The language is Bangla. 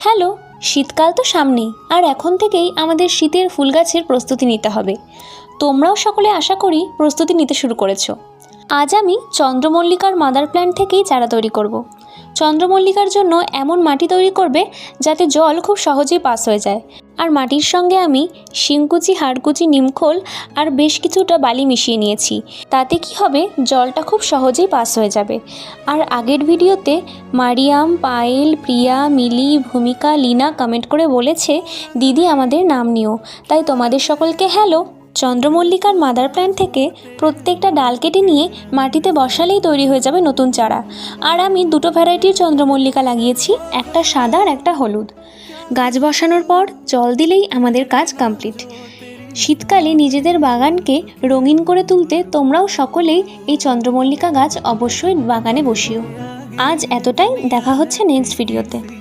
হ্যালো, শীতকাল তো সামনেই, আর এখন থেকেই আমাদের শীতের ফুল গাছের প্রস্তুতি নিতে হবে। তোমরাও সকলে আশা করি প্রস্তুতি নিতে শুরু করেছো। আজ আমি চন্দ্রমল্লিকার মাদার প্ল্যান্ট থেকেই চারা তৈরি করব। চন্দ্রমল্লিকার জন্য এমন মাটি তৈরি করবে যাতে জল খুব সহজেই পাস হয়ে যায়। আর মাটির সঙ্গে আমি শিংকুচি, হাড়কুচি, নিমখোল আর বেশ কিছুটা বালি মিশিয়ে নিয়েছি। তাতে কি হবে, জলটা খুব সহজেই পাস হয়ে যাবে। আর আগের ভিডিওতে মারিয়াম, পায়েল, প্রিয়া, মিলি, ভূমিকা, লীনা কমেন্ট করে বলেছে দিদি আমাদের নাম নিও। তাই তোমাদের সকলকে হ্যালো। চন্দ্রমল্লিকার মাদার প্ল্যান্ট থেকে প্রত্যেকটা ডাল কেটে নিয়ে মাটিতে বসালেই তৈরি হয়ে যাবে নতুন চারা। আর আমি দুটো ভ্যারাইটির চন্দ্রমল্লিকা লাগিয়েছি, একটা সাদা আর একটা হলুদ। গাছ বসানোর পর জল দিলেই আমাদের কাজ কমপ্লিট। শীতকালে নিজেদের বাগানকে রঙিন করে তুলতে তোমরাও সকলেই এই চন্দ্রমল্লিকা গাছ অবশ্যই বাগানে বসিও। আজ এতটাই, দেখা হচ্ছে নেক্সট ভিডিওতে।